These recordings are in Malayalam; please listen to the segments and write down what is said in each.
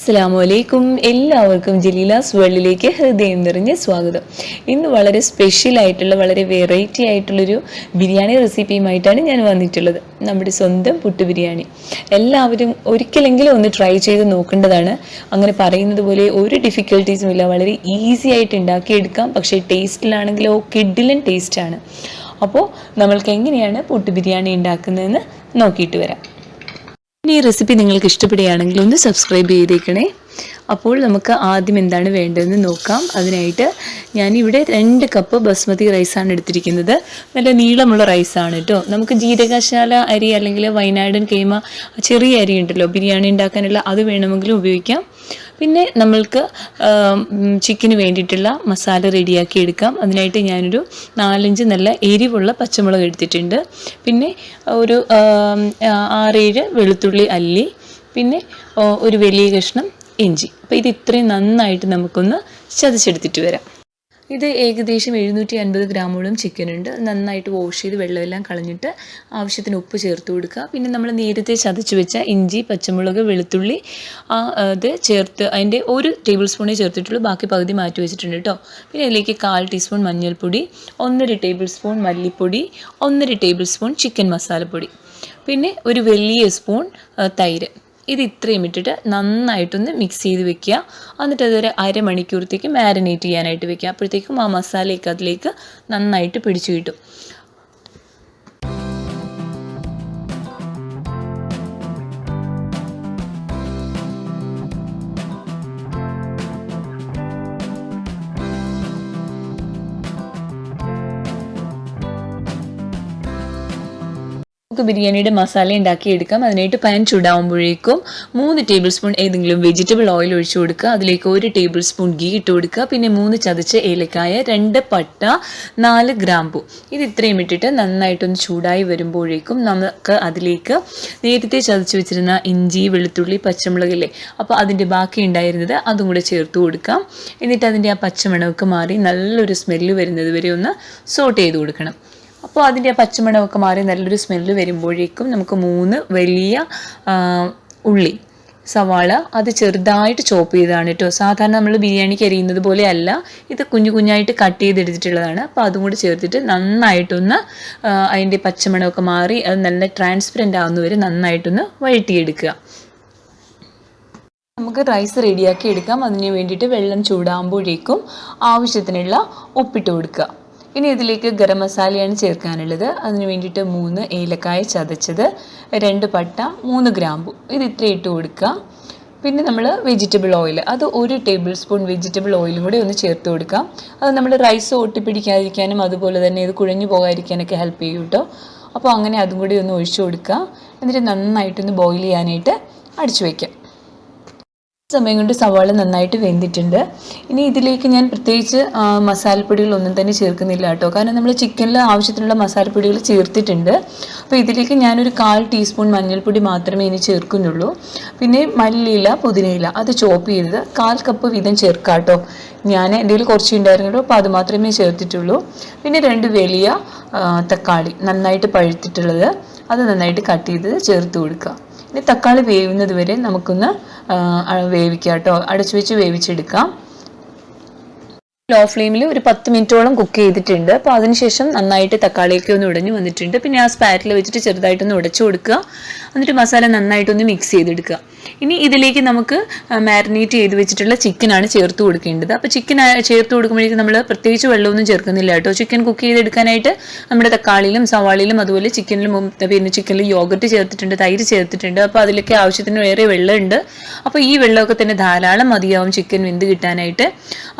അസ്സലാമലൈക്കും. എല്ലാവർക്കും ജലീലാസ് വേൾഡിലേക്ക് ഹൃദയം നിറഞ്ഞ സ്വാഗതം. ഇന്ന് വളരെ സ്പെഷ്യൽ ആയിട്ടുള്ള വളരെ വെറൈറ്റി ആയിട്ടുള്ളൊരു ബിരിയാണി റെസിപ്പിയുമായിട്ടാണ് ഞാൻ വന്നിട്ടുള്ളത്. നമ്മുടെ സ്വന്തം പുട്ട് ബിരിയാണി എല്ലാവരും ഒരിക്കലെങ്കിലും ഒന്ന് ട്രൈ ചെയ്ത് നോക്കേണ്ടതാണ്. അങ്ങനെ പറയുന്നത് പോലെ ഒരു ഡിഫിക്കൽട്ടീസും ഇല്ല, വളരെ ഈസി ആയിട്ട് ഉണ്ടാക്കിയെടുക്കാം. പക്ഷേ ടേസ്റ്റിലാണെങ്കിലോ കിഡിലൻ ടേസ്റ്റാണ്. അപ്പോൾ നമ്മൾക്ക് എങ്ങനെയാണ് പുട്ട് ബിരിയാണി ഉണ്ടാക്കുന്നതെന്ന് നോക്കിയിട്ട് വരാം. ഈ റെസിപ്പി നിങ്ങൾക്ക് ഇഷ്ടപ്പെടുകയാണെങ്കിൽ ഒന്ന് സബ്സ്ക്രൈബ് ചെയ്തേക്കണേ. അപ്പോൾ നമുക്ക് ആദ്യം എന്താണ് വേണ്ടതെന്ന് നോക്കാം. അതിനായിട്ട് ഞാനിവിടെ 2 കപ്പ് ബസ്മതി റൈസാണ് എടുത്തിരിക്കുന്നത്. നല്ല നീളമുള്ള റൈസാണ് കേട്ടോ. നമുക്ക് ജീരകശാല അരി അല്ലെങ്കിൽ വയനാടൻ കേമ ചെറിയ അരി ഉണ്ടല്ലോ ബിരിയാണി ഉണ്ടാക്കാനുള്ള, അത് വേണമെങ്കിലും ഉപയോഗിക്കാം. പിന്നെ നമ്മൾക്ക് ചിക്കന് വേണ്ടിയിട്ടുള്ള മസാല റെഡിയാക്കി എടുക്കാം. അതിനായിട്ട് ഞാനൊരു 4-5 നല്ല എരിവുള്ള പച്ചമുളക് എടുത്തിട്ടുണ്ട്. പിന്നെ ഒരു 6-7 വെളുത്തുള്ളി അല്ലി, പിന്നെ ഒരു വലിയ കഷ്ണം ഇഞ്ചി. അപ്പോൾ ഇത് ഇത്രയും നന്നായിട്ട് നമുക്കൊന്ന് ചതച്ചെടുത്തിട്ട് വരാം. ഇത് ഏകദേശം 750 ഗ്രാമോളം ചിക്കൻ ഉണ്ട്. നന്നായിട്ട് വാഷ് ചെയ്ത് വെള്ളമെല്ലാം കളഞ്ഞിട്ട് ആവശ്യത്തിന് ഉപ്പ് ചേർത്ത് കൊടുക്കുക. പിന്നെ നമ്മൾ നേരത്തെ ചതച്ച് വെച്ച ഇഞ്ചി, പച്ചമുളക്, വെളുത്തുള്ളി അത് ചേർത്ത് അതിൻ്റെ 1 ടേബിൾ സ്പൂണേ ചേർത്തിട്ടുള്ളൂ. ബാക്കി പകുതി മാറ്റി വെച്ചിട്ടുണ്ട് കേട്ടോ. പിന്നെ അതിലേക്ക് 1/4 ടീസ്പൂൺ മഞ്ഞൾപ്പൊടി, 1 ടേബിൾ സ്പൂൺ മല്ലിപ്പൊടി, 1 ടേബിൾ സ്പൂൺ ചിക്കൻ മസാലപ്പൊടി, പിന്നെ ഒരു വലിയ സ്പൂൺ തൈര്. ഇത് ഇത്രയും ഇട്ടിട്ട് നന്നായിട്ടൊന്ന് മിക്സ് ചെയ്ത് വെക്കുക. എന്നിട്ട് അതൊരു അരമണിക്കൂറത്തേക്ക് മാരിനേറ്റ് ചെയ്യാനായിട്ട് വെക്കുക. അപ്പോഴത്തേക്കും ആ മസാലയൊക്കെ അതിലേക്ക് നന്നായിട്ട് പിടിച്ചു കിട്ടും. നമുക്ക് ബിരിയാണിയുടെ മസാല ഉണ്ടാക്കിയെടുക്കാം. അതിനായിട്ട് പാൻ ചൂടാവുമ്പോഴേക്കും 3 ടേബിൾ സ്പൂൺ ഏതെങ്കിലും വെജിറ്റബിൾ ഓയിൽ ഒഴിച്ചു കൊടുക്കുക. അതിലേക്ക് 1 ടേബിൾ സ്പൂൺ ഗീ ഇട്ട് കൊടുക്കുക. പിന്നെ 3 ചതച്ച ഏലക്കായ, 2 പട്ട, 4 ഗ്രാമ്പു. ഇത് ഇത്രയും ഇട്ടിട്ട് നന്നായിട്ടൊന്ന് ചൂടായി വരുമ്പോഴേക്കും നമുക്ക് അതിലേക്ക് നേരത്തെ ചതച്ച് വെച്ചിരുന്ന ഇഞ്ചി, വെളുത്തുള്ളി, പച്ചമുളകില്ലേ, അപ്പോൾ അതിൻ്റെ ബാക്കി ഉണ്ടായിരുന്നത് അതും കൂടെ ചേർത്ത് കൊടുക്കാം. എന്നിട്ട് അതിൻ്റെ ആ പച്ചമണമൊക്കെ മാറി നല്ലൊരു സ്മെല്ല് വരുന്നത് വരെ ഒന്ന് സോട്ട് ചെയ്ത് കൊടുക്കണം. അപ്പോൾ അതിൻ്റെ ആ പച്ചമണമൊക്കെ മാറി നല്ലൊരു സ്മെല്ല് വരുമ്പോഴേക്കും നമുക്ക് 3 വലിയ ഉള്ളി, സവാള, അത് ചെറുതായിട്ട് ചോപ്പ് ചെയ്തതാണ് കേട്ടോ. സാധാരണ നമ്മൾ ബിരിയാണിക്ക് അരിയുന്നത് പോലെ അല്ല, ഇത് കുഞ്ഞു കുഞ്ഞായിട്ട് കട്ട് ചെയ്തെടുത്തിട്ടുള്ളതാണ്. അപ്പോൾ അതും കൂടി ചേർത്തിട്ട് നന്നായിട്ടൊന്ന് അതിൻ്റെ പച്ചമണമൊക്കെ മാറി അത് നല്ല ട്രാൻസ്പെറൻ്റ് ആവുന്നവരെ നന്നായിട്ടൊന്ന് വഴറ്റിയെടുക്കുക. നമുക്ക് റൈസ് റെഡിയാക്കി എടുക്കാം. അതിന് വേണ്ടിയിട്ട് വെള്ളം ചൂടാകുമ്പോഴേക്കും ആവശ്യത്തിനുള്ള ഉപ്പിട്ട് കൊടുക്കുക. ഇനി ഇതിലേക്ക് ഗരം മസാലയാണ് ചേർക്കാനുള്ളത്. അതിന് വേണ്ടിയിട്ട് 3 ഏലക്കായ ചതച്ചത്, 2 പട്ട, 3 ഗ്രാമ്പു, ഇത് ഇത്ര ഇട്ട് കൊടുക്കുക. പിന്നെ നമ്മൾ വെജിറ്റബിൾ ഓയിൽ, അത് 1 ടേബിൾ സ്പൂൺ വെജിറ്റബിൾ ഓയിലും കൂടി ഒന്ന് ചേർത്ത് കൊടുക്കാം. അത് നമ്മൾ റൈസ് ഒട്ടിപ്പിടിക്കാതിരിക്കാനും അതുപോലെ തന്നെ ഇത് കുഴഞ്ഞു പോകാതിരിക്കാനൊക്കെ ഹെൽപ്പ് ചെയ്യും കേട്ടോ. അപ്പോൾ അങ്ങനെ അതും കൂടി ഒന്ന് ഒഴിച്ചു കൊടുക്കുക. എന്നിട്ട് നന്നായിട്ടൊന്ന് ബോയിൽ ചെയ്യാനായിട്ട് അടിച്ചു വയ്ക്കാം. സമയം കൊണ്ട് സവാള നന്നായിട്ട് വെന്തിട്ടുണ്ട്. ഇനി ഇതിലേക്ക് ഞാൻ പ്രത്യേകിച്ച് മസാലപ്പൊടികളൊന്നും തന്നെ ചേർക്കുന്നില്ല കേട്ടോ. കാരണം നമ്മൾ ചിക്കനിൽ ആവശ്യത്തിനുള്ള മസാലപ്പൊടികൾ ചേർത്തിട്ടുണ്ട്. അപ്പോൾ ഇതിലേക്ക് ഞാനൊരു 1/4 ടീസ്പൂൺ മഞ്ഞൾപ്പൊടി മാത്രമേ ഇനി ചേർക്കുന്നുള്ളൂ. പിന്നെ മല്ലിയില, പുതിനയില അത് ചോപ്പ് ചെയ്തത് 1/4 കപ്പ് വീതം ചേർക്കാം കേട്ടോ. ഞാൻ എൻ്റെ കയ്യിൽ കുറച്ച് ഉണ്ടായിരുന്നുള്ളൂ, അപ്പോൾ അത് മാത്രമേ ചേർത്തിട്ടുള്ളൂ. പിന്നെ 2 വലിയ തക്കാളി നന്നായിട്ട് പഴുത്തിട്ടുള്ളത്, അത് നന്നായിട്ട് കട്ട് ചെയ്ത് ചേർത്ത് കൊടുക്കുക. ഇനി തക്കാളി വേവുന്നത് വരെ നമുക്കൊന്ന് വേവിക്കാം കേട്ടോ. അടച്ചു വെച്ച് വേവിച്ചെടുക്കാം. ലോ ഫ്ലെയിമിൽ ഒരു 10 മിനിറ്റോളം കുക്ക് ചെയ്തിട്ടുണ്ട്. അപ്പോൾ അതിനുശേഷം നന്നായിട്ട് തക്കാളിയൊക്കെ ഒന്ന് ഉടഞ്ഞു വന്നിട്ടുണ്ട്. പിന്നെ ആ സ്പാറ്റിൽ വെച്ചിട്ട് ചെറുതായിട്ടൊന്ന് ഉടച്ചു കൊടുക്കുക. എന്നിട്ട് മസാല നന്നായിട്ടൊന്ന് മിക്സ് ചെയ്തെടുക്കുക. ഇനി ഇതിലേക്ക് നമുക്ക് മാരിനേറ്റ് ചെയ്ത് വെച്ചിട്ടുള്ള ചിക്കനാണ് ചേർത്ത് കൊടുക്കേണ്ടത്. അപ്പോൾ ചിക്കൻ ചേർത്ത് കൊടുക്കുമ്പോഴേക്കും നമ്മൾ പ്രത്യേകിച്ച് വെള്ളമൊന്നും ചേർക്കുന്നില്ല കേട്ടോ. ചിക്കൻ കുക്ക് ചെയ്തെടുക്കാനായിട്ട് നമ്മുടെ തക്കാളിയിലും സവാളയിലും അതുപോലെ ചിക്കനിലും പിന്നെ ചിക്കനിൽ യോഗർട്ട് ചേർത്തിട്ടുണ്ട്, തൈര് ചേർത്തിട്ടുണ്ട്. അപ്പോൾ അതിലൊക്കെ ആവശ്യത്തിന് വേറെ വെള്ളമുണ്ട്. അപ്പോൾ ഈ വെള്ളമൊക്കെ തന്നെ ധാരാളം മതിയാവും ചിക്കൻ വെന്ത് കിട്ടാനായിട്ട്.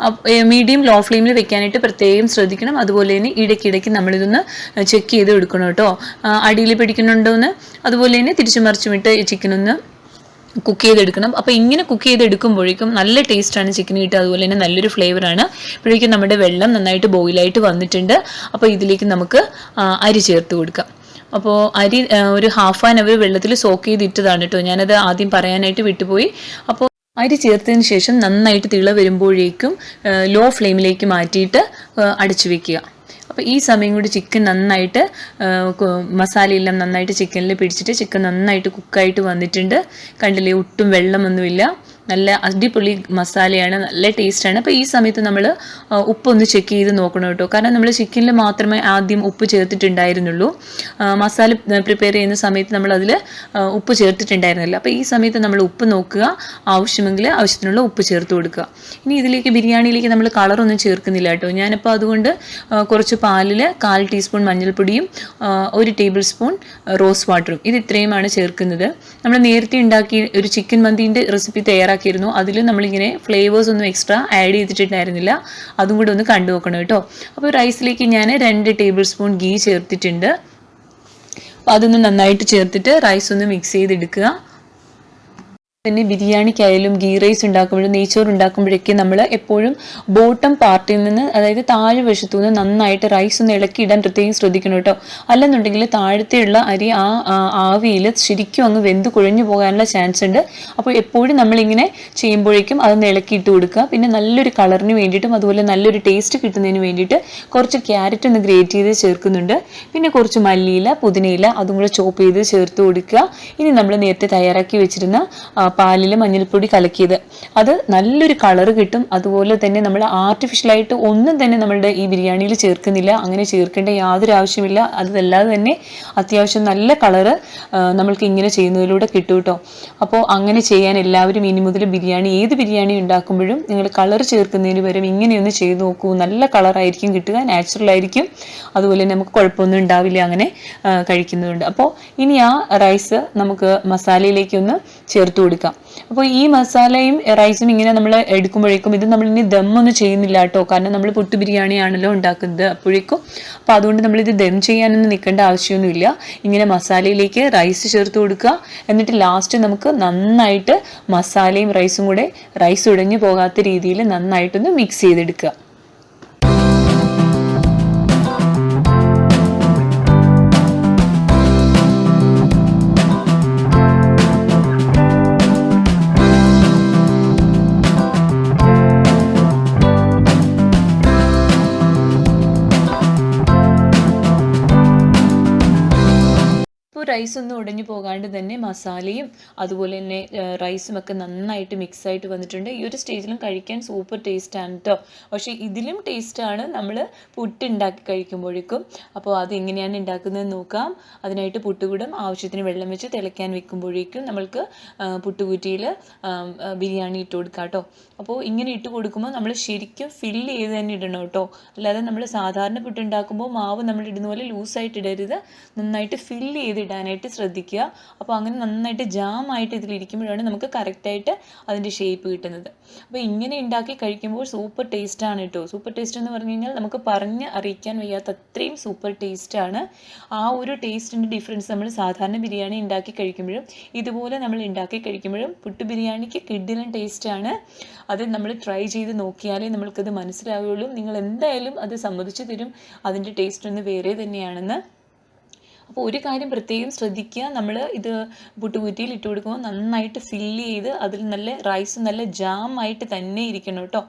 മീഡിയം ലോ ഫ്ലെയിമിൽ വെക്കാനായിട്ട് പ്രത്യേകം ശ്രദ്ധിക്കണം. അതുപോലെ തന്നെ ഇടയ്ക്കിടയ്ക്ക് നമ്മളിതൊന്ന് ചെക്ക് ചെയ്ത് എടുക്കണം കേട്ടോ, അടിയിൽ പിടിക്കുന്നുണ്ടോ എന്ന്. അതുപോലെ തന്നെ തിരിച്ചു മറിച്ചുമിട്ട് ചിക്കനൊന്ന് കുക്ക് ചെയ്തെടുക്കണം. അപ്പോൾ ഇങ്ങനെ കുക്ക് ചെയ്തെടുക്കുമ്പോഴേക്കും നല്ല ടേസ്റ്റാണ് ചിക്കൻ കിട്ടുക. അതുപോലെ തന്നെ നല്ലൊരു ഫ്ലേവറാണ്. ഇപ്പോഴേക്കും നമ്മുടെ വെള്ളം നന്നായിട്ട് ബോയിലായിട്ട് വന്നിട്ടുണ്ട്. അപ്പോൾ ഇതിലേക്ക് നമുക്ക് അരി ചേർത്ത് കൊടുക്കാം. അപ്പോൾ അരി ഒരു 1/2 അവർ വെള്ളത്തിൽ സോക്ക് ചെയ്തിട്ടതാണ് കേട്ടോ. ഞാനത് ആദ്യം പറയാനായിട്ട് വിട്ടുപോയി. അപ്പോൾ അരി ചേർത്തതിന് ശേഷം നന്നായിട്ട് തിള വരുമ്പോഴേക്കും ലോ ഫ്ലെയിമിലേക്ക് മാറ്റിയിട്ട് അടച്ചു വെക്കുക. അപ്പോൾ ഈ സമയം കൂടി ചിക്കൻ നന്നായിട്ട് മസാലയെല്ലാം നന്നായിട്ട് ചിക്കനിൽ പിടിച്ചിട്ട് ചിക്കൻ നന്നായിട്ട് കുക്കായിട്ട് വന്നിട്ടുണ്ട്. കണ്ടില്ലേ, ഒട്ടും വെള്ളമൊന്നുമില്ല. നല്ല അടിപൊളി മസാലയാണ്, നല്ല ടേസ്റ്റാണ്. അപ്പോൾ ഈ സമയത്ത് നമ്മൾ ഉപ്പൊന്ന് ചെക്ക് ചെയ്ത് നോക്കണം കേട്ടോ. കാരണം നമ്മൾ ചിക്കനിൽ മാത്രമേ ആദ്യം ഉപ്പ് ചേർത്തിട്ടുണ്ടായിരുന്നുള്ളൂ. മസാല പ്രിപ്പയർ ചെയ്യുന്ന സമയത്ത് നമ്മൾ അതിൽ ഉപ്പ് ചേർത്തിട്ടുണ്ടായിരുന്നില്ല. അപ്പോൾ ഈ സമയത്ത് നമ്മൾ ഉപ്പ് നോക്കുക, ആവശ്യമെങ്കിൽ ആവശ്യത്തിനുള്ള ഉപ്പ് ചേർത്ത് കൊടുക്കുക. ഇനി ഇതിലേക്ക് ബിരിയാണിയിലേക്ക് നമ്മൾ കളറൊന്നും ചേർക്കുന്നില്ല കേട്ടോ. ഞാനിപ്പോൾ അതുകൊണ്ട് കുറച്ച് പാലിൽ 1/4 ടീസ്പൂൺ മഞ്ഞൾപ്പൊടിയും 1 ടേബിൾ സ്പൂൺ റോസ് വാട്ടറും ഇത് ഇത്രയുമാണ് ചേർക്കുന്നത്. നമ്മൾ നേരത്തെ ഉണ്ടാക്കി ഒരു ചിക്കൻ മന്തീൻ്റെ റെസിപ്പി തയ്യാറാക്കിയിരുന്നു. അതിൽ നമ്മളിങ്ങനെ ഫ്ലേവേഴ്സ് ഒന്നും എക്സ്ട്രാ ആഡ് ചെയ്തിട്ടുണ്ടായിരുന്നില്ല. അതും കൂടെ ഒന്ന് കണ്ടു നോക്കണം കേട്ടോ. അപ്പോൾ റൈസിലേക്ക് ഞാൻ 2 ടേബിൾ സ്പൂൺ ഗീ ചേർത്തിട്ടുണ്ട്. അപ്പോൾ അതൊന്ന് നന്നായിട്ട് ചേർത്തിട്ട് റൈസ് ഒന്ന് മിക്സ് ചെയ്തെടുക്കുക. പിന്നെ ബിരിയാണിക്കായാലും ഗീ റൈസ് ഉണ്ടാക്കുമ്പോഴും നെയ്ച്ചോറ് ഉണ്ടാക്കുമ്പോഴൊക്കെ നമ്മൾ എപ്പോഴും ബോട്ടം പാർട്ടിൽ നിന്ന്, അതായത് താഴെ വശത്തു നിന്ന് നന്നായിട്ട് റൈസ് ഒന്ന് ഇളക്കിയിടാൻ പ്രത്യേകം ശ്രദ്ധിക്കണം കേട്ടോ. അല്ലെന്നുണ്ടെങ്കിൽ താഴത്തെയുള്ള അരി ആവിയിൽ ശരിക്കും അങ്ങ് വെന്ത് കുഴഞ്ഞു പോകാനുള്ള ചാൻസ് ഉണ്ട്. അപ്പോൾ എപ്പോഴും നമ്മളിങ്ങനെ ചെയ്യുമ്പോഴേക്കും അതൊന്ന് ഇളക്കിയിട്ട് കൊടുക്കുക. പിന്നെ നല്ലൊരു കളറിന് വേണ്ടിയിട്ടും അതുപോലെ നല്ലൊരു ടേസ്റ്റ് കിട്ടുന്നതിന് വേണ്ടിയിട്ട് കുറച്ച് ക്യാരറ്റ് ഒന്ന് ഗ്രേറ്റ് ചെയ്ത് ചേർക്കുന്നുണ്ട്. പിന്നെ കുറച്ച് മല്ലിയില, പുതിനയില അതും കൂടെ ചോപ്പ് ചെയ്ത് ചേർത്ത് കൊടുക്കുക. ഇനി നമ്മൾ നേരത്തെ തയ്യാറാക്കി വെച്ചിരുന്ന പാലിൽ മഞ്ഞൾപ്പൊടി കലക്കിയത്, അത് നല്ലൊരു കളറ് കിട്ടും. അതുപോലെ തന്നെ നമ്മൾ ആർട്ടിഫിഷ്യലായിട്ട് ഒന്നും തന്നെ നമ്മളുടെ ഈ ബിരിയാണിയിൽ ചേർക്കുന്നില്ല. അങ്ങനെ ചേർക്കേണ്ട യാതൊരു ആവശ്യമില്ല. അതല്ലാതെ തന്നെ അത്യാവശ്യം നല്ല കളറ് നമ്മൾക്ക് ഇങ്ങനെ ചെയ്യുന്നതിലൂടെ കിട്ടും കേട്ടോ. അപ്പോൾ അങ്ങനെ ചെയ്യാൻ എല്ലാവരും ഇനി മുതൽ ബിരിയാണി, ഏത് ബിരിയാണി ഉണ്ടാക്കുമ്പോഴും നിങ്ങൾ കളർ ചേർക്കുന്നതിന് പകരം ഇങ്ങനെയൊന്ന് ചെയ്ത് നോക്കൂ. നല്ല കളറായിരിക്കും കിട്ടുക, നാച്ചുറൽ ആയിരിക്കും. അതുപോലെ തന്നെ നമുക്ക് കുഴപ്പമൊന്നും ഉണ്ടാവില്ല അങ്ങനെ കഴിക്കുന്നതുകൊണ്ട്. അപ്പോൾ ഇനി ആ റൈസ് നമുക്ക് മസാലയിലേക്കൊന്ന് ചേർത്ത് കൊടുക്കാം. അപ്പോൾ ഈ മസാലയും റൈസും ഇങ്ങനെ നമ്മൾ എടുക്കുമ്പോഴേക്കും ഇത് നമ്മൾ ഇനി ദമ്മൊന്നും ചെയ്യുന്നില്ല കേട്ടോ. കാരണം നമ്മൾ പുട്ട് ബിരിയാണിയാണല്ലോ ഉണ്ടാക്കുന്നത് അപ്പോഴേക്കും. അപ്പോൾ അതുകൊണ്ട് നമ്മളിത് ദം ചെയ്യാനൊന്നും നിൽക്കേണ്ട ആവശ്യമൊന്നുമില്ല. ഇങ്ങനെ മസാലയിലേക്ക് റൈസ് ചേർത്ത് കൊടുക്കുക. എന്നിട്ട് ലാസ്റ്റ് നമുക്ക് നന്നായിട്ട് മസാലയും റൈസും കൂടെ, റൈസ് ഉടഞ്ഞു പോകാത്ത രീതിയിൽ നന്നായിട്ടൊന്ന് മിക്സ് ചെയ്തെടുക്കുക. റൈസ് ഒന്നും ഉടഞ്ഞു പോകാണ്ട് തന്നെ മസാലയും അതുപോലെ തന്നെ റൈസും ഒക്കെ നന്നായിട്ട് മിക്സ് ആയിട്ട് വന്നിട്ടുണ്ട്. ഈ ഒരു സ്റ്റേജിലും കഴിക്കാൻ സൂപ്പർ ടേസ്റ്റാണ് കേട്ടോ. പക്ഷേ ഇതിലും ടേസ്റ്റാണ് നമ്മൾ പുട്ട് ഉണ്ടാക്കി കഴിക്കുമ്പോഴേക്കും. അപ്പോൾ അതെങ്ങനെയാണ് ഉണ്ടാക്കുന്നതെന്ന് നോക്കാം. അതിനായിട്ട് പുട്ടുകൂടം ആവശ്യത്തിന് വെള്ളം വെച്ച് തിളയ്ക്കാൻ വെക്കുമ്പോഴേക്കും നമ്മൾക്ക് പുട്ടുകുറ്റിയിൽ ബിരിയാണി ഇട്ട് കൊടുക്കാം കേട്ടോ. അപ്പോൾ ഇങ്ങനെ ഇട്ട് കൊടുക്കുമ്പോൾ നമ്മൾ ശരിക്കും ഫില്ല് ചെയ്ത് തന്നെ ഇടണം കേട്ടോ. അല്ലാതെ നമ്മൾ സാധാരണ പുട്ട് ഉണ്ടാക്കുമ്പോൾ മാവ് നമ്മൾ ഇടുന്ന പോലെ ലൂസായിട്ട് ഇടരുത്. നന്നായിട്ട് ഫില്ല് ചെയ്തിടാനായിട്ട് ശ്രദ്ധിക്കുക. അപ്പോൾ അങ്ങനെ നന്നായിട്ട് ജാമായിട്ട് ഇതിലിരിക്കുമ്പോഴാണ് നമുക്ക് കറക്റ്റായിട്ട് അതിൻ്റെ ഷേപ്പ് കിട്ടുന്നത്. അപ്പോൾ ഇങ്ങനെ ഉണ്ടാക്കി കഴിക്കുമ്പോൾ സൂപ്പർ ടേസ്റ്റാണ് കേട്ടോ. സൂപ്പർ ടേസ്റ്റ് എന്ന് പറഞ്ഞു കഴിഞ്ഞാൽ നമുക്ക് പറഞ്ഞ് അറിയിക്കാൻ വയ്യാത്ത അത്രയും സൂപ്പർ ടേസ്റ്റാണ്. ആ ഒരു ടേസ്റ്റിൻ്റെ ഡിഫറൻസ് നമ്മൾ സാധാരണ ബിരിയാണി ഉണ്ടാക്കി കഴിക്കുമ്പോഴും ഇതുപോലെ നമ്മൾ ഉണ്ടാക്കി കഴിക്കുമ്പോഴും പുട്ട് ബിരിയാണിക്ക് കിഡിലൻ ടേസ്റ്റാണ്. അത് നമ്മൾ ട്രൈ ചെയ്ത് നോക്കിയാലേ നമ്മൾക്കത് മനസ്സിലാവുകയുള്ളൂ. നിങ്ങൾ എന്തായാലും അത് സമ്മതിച്ചു തരും അതിൻ്റെ ടേസ്റ്റ് ഒന്ന് വേറെ തന്നെയാണെന്ന്. അപ്പോൾ ഒരു കാര്യം പ്രത്യേകം ശ്രദ്ധിക്കുക, നമ്മൾ ഇത് പുട്ടുകുറ്റിയിൽ ഇട്ട് കൊടുക്കുമ്പോൾ നന്നായിട്ട് ഫില്ല് ചെയ്ത് അതിൽ നല്ല റൈസ് നല്ല ജാമായിട്ട് തന്നെ ഇരിക്കണം കേട്ടോ.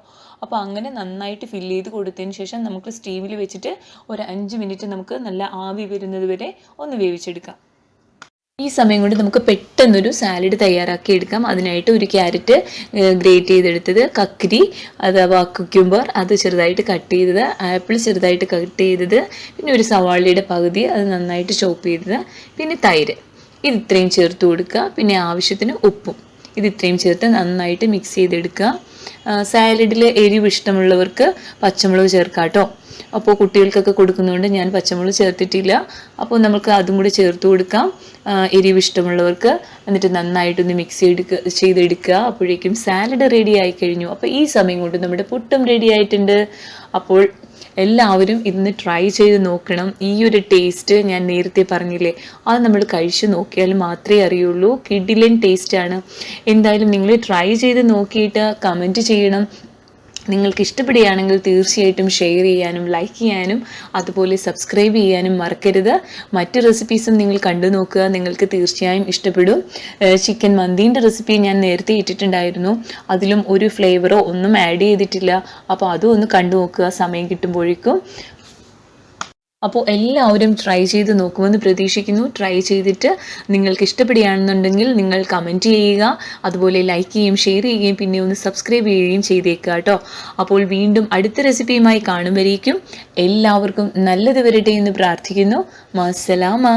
അപ്പോൾ അങ്ങനെ നന്നായിട്ട് ഫില്ല് ചെയ്ത് കൊടുത്തതിന് ശേഷം നമുക്ക് സ്റ്റീവിൽ വെച്ചിട്ട് ഒരു 5 മിനിറ്റ് നമുക്ക് നല്ല ആവി വരുന്നത് വരെ ഒന്ന് വേവിച്ചെടുക്കാം. ഈ സമയം കൊണ്ട് നമുക്ക് പെട്ടെന്നൊരു സാലഡ് തയ്യാറാക്കി എടുക്കാം. അതിനായിട്ട് ഒരു ക്യാരറ്റ് ഗ്രേറ്റ് ചെയ്തെടുത്തത്, കക്കിരി അഥവാ കുക്യുംബർ അത് ചെറുതായിട്ട് കട്ട് ചെയ്തത്, ആപ്പിൾ ചെറുതായിട്ട് കട്ട് ചെയ്തത്, പിന്നെ ഒരു സവാളയുടെ പകുതി അത് നന്നായിട്ട് ചോപ്പ് ചെയ്തത്, പിന്നെ തൈര്, ഇത് ഇത്രയും ചേർത്ത് കൊടുക്കുക. പിന്നെ ആവശ്യത്തിന് ഉപ്പും ഇത് ഇത്രയും ചേർത്ത് നന്നായിട്ട് മിക്സ് ചെയ്തെടുക്കുക. സാലഡിൽ എരിവ് ഇഷ്ടമുള്ളവർക്ക് പച്ചമുളക് ചേർക്കാം കേട്ടോ. അപ്പോൾ കുട്ടികൾക്കൊക്കെ കൊടുക്കുന്നതുകൊണ്ട് ഞാൻ പച്ചമുളക് ചേർത്തിട്ടില്ല. അപ്പോൾ നമുക്ക് അതും കൂടി ചേർത്ത് കൊടുക്കാം എരിവ് ഇഷ്ടമുള്ളവർക്ക്. എന്നിട്ട് നന്നായിട്ടൊന്ന് മിക്സ് ചെയ്തെടുക്കുക. അപ്പോഴേക്കും സാലഡ് റെഡി ആയി കഴിഞ്ഞു. അപ്പോൾ ഈ സമയം കൊണ്ട് നമ്മുടെ പുട്ടും റെഡി ആയിട്ടുണ്ട്. അപ്പോൾ എല്ലാവരും ഇന്ന് ട്രൈ ചെയ്ത് നോക്കണം. ഈ ഒരു ടേസ്റ്റ് ഞാൻ നേരത്തെ പറഞ്ഞില്ലേ, അത് നമ്മൾ കഴിച്ച് നോക്കിയാൽ മാത്രമേ അറിയുള്ളൂ. കിഡിലൻ ടേസ്റ്റാണ്. എന്തായാലും നിങ്ങൾ ട്രൈ ചെയ്ത് നോക്കിയിട്ട് കമൻറ്റ് ചെയ്യണം. നിങ്ങൾക്ക് ഇഷ്ടപ്പെടുകയാണെങ്കിൽ തീർച്ചയായിട്ടും ഷെയർ ചെയ്യാനും ലൈക്ക് ചെയ്യാനും അതുപോലെ സബ്സ്ക്രൈബ് ചെയ്യാനും മറക്കരുത്. മറ്റ് റെസിപ്പീസും നിങ്ങൾ കണ്ടു നോക്കുക, നിങ്ങൾക്ക് തീർച്ചയായും ഇഷ്ടപ്പെടും. ചിക്കൻ മന്തീൻ്റെ റെസിപ്പി ഞാൻ നേരത്തെ ഇട്ടിട്ടുണ്ടായിരുന്നു. അതിലും ഒരു ഫ്ലേവറോ ഒന്നും ആഡ് ചെയ്തിട്ടില്ല. അപ്പോൾ അതും ഒന്ന് കണ്ടു നോക്കുക സമയം കിട്ടുമ്പോഴേക്കും. അപ്പോൾ എല്ലാവരും ട്രൈ ചെയ്ത് നോക്കുമെന്ന് പ്രതീക്ഷിക്കുന്നു. ട്രൈ ചെയ്തിട്ട് നിങ്ങൾക്ക് ഇഷ്ടപ്പെടുകയാണെന്നുണ്ടെങ്കിൽ നിങ്ങൾ കമൻറ്റ് ചെയ്യുക, അതുപോലെ ലൈക്ക് ചെയ്യുകയും ഷെയർ ചെയ്യുകയും പിന്നെ ഒന്ന് സബ്സ്ക്രൈബ് ചെയ്യുകയും ചെയ്തേക്കുക കേട്ടോ. അപ്പോൾ വീണ്ടും അടുത്ത റെസിപ്പിയുമായി കാണും വരേക്കും എല്ലാവർക്കും നല്ലത് വരട്ടെ എന്ന് പ്രാർത്ഥിക്കുന്നു. മസ്സലാമ.